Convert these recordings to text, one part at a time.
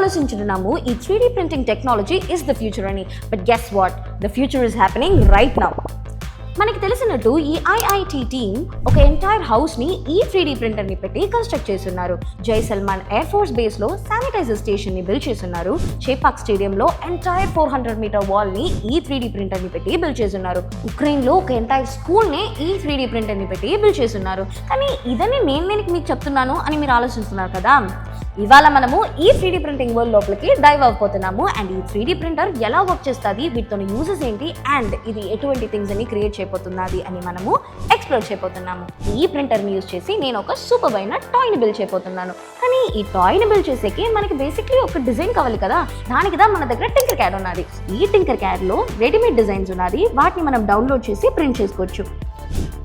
ఆలోచించుతున్నాము ఈ 3D printing technology is the future అని. But guess what, the future is happening right now. మనకి తెలిసినట్టు ఈ ఐఐటి టీమ్ ఒక ఎంటైర్ హౌస్ని ఈ 3D ప్రింటర్ని పెట్టి కన్స్ట్రక్ట్ చేస్తున్నారు. జైసల్మాన్ ఎయిర్ ఫోర్స్ బేస్లో శానిటైజర్ స్టేషన్ని బిల్డ్ చేస్తున్నారు. చేపాక్ స్టేడియంలో ఎంటైర్ 400 మీటర్ వాల్ని ఈ 3D ప్రింటర్ని పెట్టి బిల్డ్ చేస్తున్నారు. ఉక్రెయిన్లో ఒక ఎంటైర్ స్కూల్ని ఈ 3D ప్రింటర్ని పెట్టి బిల్డ్ చేస్తున్నారు. కానీ ఇదని నేను మీకు చెప్తున్నాను అని మీరు ఆలోచిస్తున్నారు కదా. ఇవాళ మనము ఈ 3D ప్రింటింగ్ వరల్డ్ లోపలికి డైవ్ అయిపోతున్నాము. అండ్ ఈ 3D ప్రింటర్ ఎలా వర్క్ చేస్తుంది, వీటితో యూజెస్ ఏంటి, అండ్ ఇది ఎటువంటి థింగ్స్ అని క్రియేట్ చేయబోతున్నది అని మనము ఎక్స్ప్లోర్ చేయబోతున్నాము. ఈ ప్రింటర్ని యూజ్ చేసి నేను ఒక సూపర్ అయిన టాయ్ని బిల్డ్ చేయబోతున్నాను. కానీ ఈ టాయ్ని బిల్డ్ చేసేకి మనకి బేసిక్లీ ఒక డిజైన్ కావాలి కదా. దానికి మన దగ్గర టింకర్ క్యాడ్ ఉన్నది. ఈ టింకర్ క్యాడ్లో రెడీమేడ్ డిజైన్స్ ఉన్నది. వాటిని మనం డౌన్లోడ్ చేసి ప్రింట్ చేసుకోవచ్చు.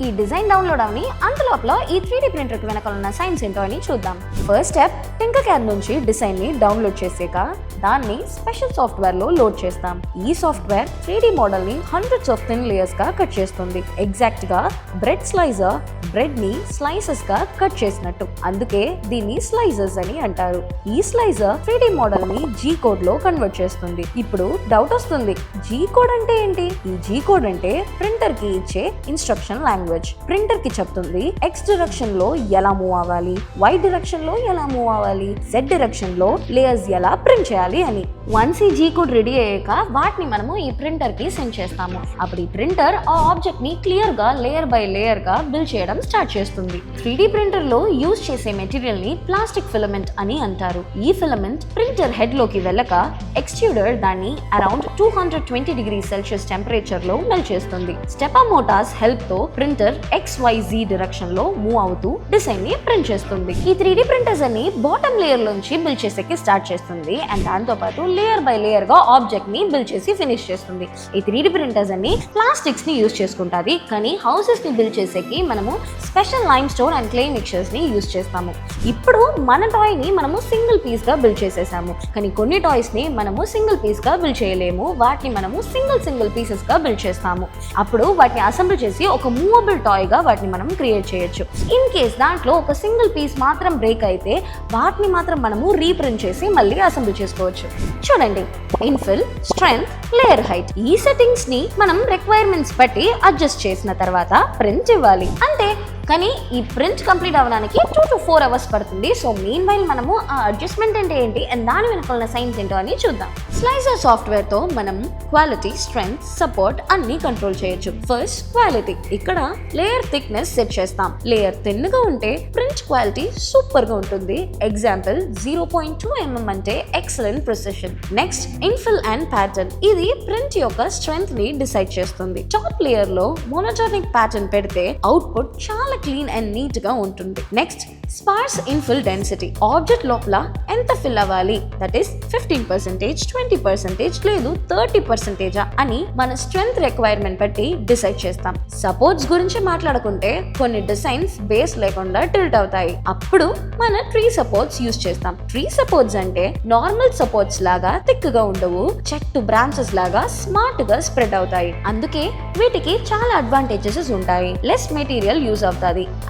ఈ డిజైన్ డౌన్లోడ్ అవని అంతలోపల ఈ 3D ప్రింటర్కి వెనకాల ఉన్న సైన్స్ ఏంటో అని చూద్దాం. ఫస్ట్ స్టెప్, టింకర్ క్యాడ్ నుంచి డిజైన్ని డౌన్లోడ్ చేసాక దాన్ని స్పెషల్ సాఫ్ట్వేర్లో లోడ్ చేస్తాం. ఈ సాఫ్ట్వేర్ 3D మోడల్ని హండ్రెడ్స్ ఆఫ్ థిన్ లేయర్స్గా కట్ చేస్తుంది. ఎగ్జాక్ట్గా బ్రెడ్ స్లైజర్ బ్రెడ్ని స్లైసెస్గా కట్ చేసినట్టు. అందుకే దీన్ని స్లైసర్స్ అని అంటారు. ఈ స్లైజర్ 3D మోడల్ని G కోడ్లో కన్వర్ట్ చేస్తుంది. ఇప్పుడు డౌట్ వస్తుంది, G కోడ్ అంటే ఏంటి? ఈ G కోడ్ అంటే ప్రింటర్కి ఇచ్చే ఇన్స్ట్రక్షన్ లాంగ్వేజ్. ప్రింటర్ కి చెప్తుంది X డైరెక్షన్ లో ఎలా మూవ్ అవ్వాలి, Y డైరెక్షన్ లో ఎలా మూవ్ అవ్వాలి, Z డైరెక్షన్ లో లేయర్స్ ఎలా ప్రింట్ చేయాలి అని. వన్స్ ఈ G కోడ్ రెడీ అయ్యాక వాటిని మనము ఈ ప్రింటర్ కి సెండ్ చేస్తాము. అప్పుడు ఈ ప్రింటర్ ఆ ఆబ్జెక్ట్ ని క్లియర్ గా లేయర్ బై లేయర్ గా బిల్డ్ చేయడం స్టార్ట్ చేస్తుంది. 3D ప్రింటర్ లో యూజ్ చేసే మెటీరియల్ ని ప్లాస్టిక్ ఫిలమెంట్ అని అంటారు. ఈ ఫిలమెంట్ ప్రింటర్ హెడ్ లోకి వెళ్ళక ఎక్స్ట్రూడర్ దాన్ని అరౌండ్ 220 డిగ్రీ సెల్సియస్ టెంపరేచర్ లో మెల్ట్ చేస్తుంది. స్టెపర్ మోటార్స్ హెల్ప్ తో ప్రింటర్ XYZ డైరెక్షన్ లో మూవ్ అవుతూ డిజైన్ ని ప్రింట్ చేస్తుంది. ఈ 3D ప్రింటర్స్ అన్ని బాటమ్ లేయర్ నుంచి బిల్డ్ చేసేకి స్టార్ట్ చేస్తుంది. అండ్ దాంతో పాటు లేయర్ బై లేయర్ గా ఆబ్జెక్ట్ ని బిల్డ్ చేసి ఫినిష్ చేస్తుంది. ఈ 3D ప్రింటర్స్ అన్ని ప్లాస్టిక్స్ ని యూజ్ చేసుకుంటాది. కానీ హౌసెస్ ని బిల్డ్ చేసేకి మనము special lime stone and clay mixtures ని యూజ్ చేస్తాము. ఇప్పుడు మన టాయ్ ని మనము సింగిల్ పీస్ గా బిల్డ్ చేసేసాము. కానీ కొన్ని టాయ్స్ ని మనము సింగిల్ పీస్ గా బిల్డ్ చేయలేము. వాటిని మనము సింగిల్ పీసెస్ గా బిల్డ్ చేస్తాము. అప్పుడు వాటిని అసెంబుల్ చేసి ఒక మూవబుల్ టాయ్ గా వాటిని మనం క్రియేట్ చేయొచ్చు. ఇన్ కేస్ దాంట్లో ఒక సింగిల్ పీస్ మాత్రం బ్రేక్ అయితే వాటిని మాత్రం మనము రీప్రింట్ చేసి మళ్ళీ అసెంబుల్ చేసుకోవచ్చు. చూడండి, ఇన్ఫిల్, స్ట్రెంగ్త్, లేయర్ హైట్, ఈ సెట్టింగ్స్ ని మనం రిక్వైర్మెంట్స్ బట్టి అడ్జస్ట్ చేసిన తర్వాత ప్రింట్ ఇవ్వాలి అంతే. కానీ ఈ ప్రింట్ కంప్లీట్ అవ్వడానికి 2 to 4 అవర్స్ పడుతుంది. సో మీన్ వైల్ మనము ఆ అడ్జస్ట్మెంట్ అంటే ఏంటి అండ్ దాని వెనకాల సైన్స్ ఏంటో అని చూద్దాం. స్లైసర్ సాఫ్ట్వేర్ తో మనం క్వాలిటీ, స్ట్రెంగ్త్, సపోర్ట్ అన్ని కంట్రోల్ చేయొచ్చు. ఫస్ట్ క్వాలిటీ, ఇక్కడ లేయర్ థిక్నెస్ సెట్ చేస్తాం. లేయర్ థిన్ గా ఉంటే ప్రింట్ క్వాలిటీ సూపర్ గా ఉంటుంది. ఎగ్జాంపుల్ 0.2 mm అంటే excellent precision. Next infill and pattern, ఇది ప్రింట్ యొక్క స్ట్రెంగ్త్ ని డిసైడ్ చేస్తుంది. టాప్ లేయర్ లో మోనోటోనిక్ ప్యాటర్న్ పెడితే అవుట్పుట్ చాలా క్లీన్ అండ్ నీట్ గా ఉంటుంది. Next sparse infill density, object లోపల ఎంత ఫిల్ అవ్వాలి, దట్ ఈస్ 15%, 20% లేదు 30% అని మన స్ట్రెంగ్త్ రిక్వైర్మెంట్ బట్టి డిసైడ్ చేస్తాం. సపోర్ట్స్ గురించి మాట్లాడుకుంటే కొన్ని డిజైన్స్ బేస్ లేకుండా టిల్ట్ అవుతాయి. అప్పుడు మన ట్రీ సపోర్ట్స్ యూజ్ చేస్తాం. ట్రీ సపోర్ట్స్ అంటే నార్మల్ సపోర్ట్స్ లాగా థిక్ గా ఉండవు, చెట్టు బ్రాంచెస్ లాగా స్మార్ట్ గా స్ప్రెడ్ అవుతాయి. అందుకే వీటికి చాలా అడ్వాంటేజెస్ ఉంటాయి. లెస్ మెటీరియల్ యూజ్ అవుతుంది,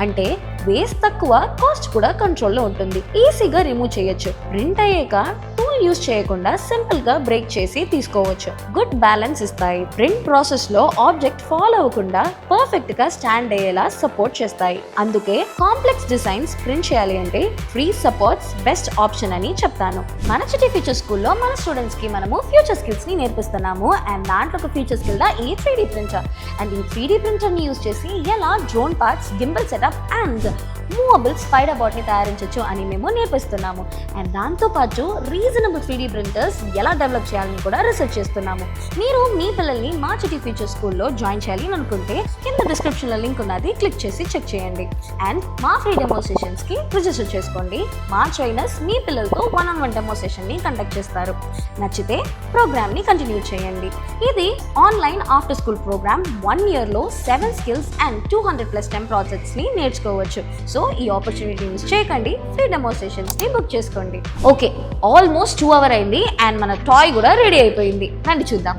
అంటే వేస్ట్ తక్కువ, కాస్ట్ కూడా కంట్రోల్లో ఉంటుంది. ఈజీగా రిమూవ్ చేయొచ్చు. ప్రింట్ అయ్యాక టూల్ యూజ్ చేయకుండా సింపుల్ గా బ్రేక్ చేసి తీసుకోవచ్చు. గుడ్ బ్యాలెన్స్ ఇస్తాయి. ప్రింట్ ప్రాసెస్ లో ఆబ్జెక్ట్ ఫాల్ అవ్వకుండా పర్ఫెక్ట్ గా స్టాండ్ అయ్యేలా సపోర్ట్ చేస్తాయి. అందుకే కాంప్లెక్స్ డిజైన్స్ ప్రింట్ చేయాలి అంటే ఫ్రీ సపోర్ట్స్ బెస్ట్ ఆప్షన్ అని చెప్తాను. మన చిటి ఫ్యూచర్ స్కూల్లో మన స్టూడెంట్స్ కి మనము ఫ్యూచర్ స్కిల్స్ ని నేర్పిస్తున్నాము. అండ్ దాంట్లో ఒక ఫ్యూచర్ స్కిల్ గా ఈ 3D ప్రింటర్. అండ్ ఈ 3D ప్రింటర్ ని యూజ్ చేసి ఎలా drone parts, gimbal setup and movable spider bot ని తయారించవచ్చు అని మేము నేర్పిస్తున్నాము. అండ్ దాంతో పాటు రీజనబుల్ 3D ప్రింటర్స్ ఎలా డెవలప్ చేయాలని కూడా రీసెర్చ్ చేస్తున్నాము. మీరు మీ పిల్లల్ని మా చిటి ఫ్యూచర్ స్కూల్లో జాయిన్ చేయాలి అనుకుంటే కింద డిస్క్రిప్షన్ లో లింక్ ఉన్నది, క్లిక్ చేసి చెక్ చేయండి. అండ్ మా ఫ్రీ డెమో సెషన్స్ కి రిజిస్టర్ చేసుకోండి. మా ట్రైనర్స్ మీ పిల్లలతో 1-on-1 డెమో సెషన్ ని కండక్ట్ చేస్తారు. నచ్చితే ప్రోగ్రామ్ ని కంటిన్యూ చేయండి. ఇది online after school programme. 1 year లో 7 skills and 200+ STEM ప్రాజెక్ట్స్ ని నేర్చుకోవచ్చు. సో ఈ ఆపర్చునిటీ మిస్ చేయకండి. ఫ్రీ డెమో సెషన్స్ ని బుక్ చేసుకోండి. ఓకే, ఆల్మోస్ట్ 2 hours అయింది అండ్ మన టాయ్ కూడా రెడీ అయిపోయింది. రండి చూద్దాం.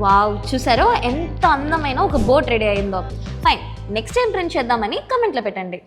వావ్, చూసారో ఎంత అందమైన ఒక బోట్ రెడీ అయిందో. ఫైన్, నెక్స్ట్ టైం ప్రింట్ చేద్దామని కమెంట్లో పెట్టండి.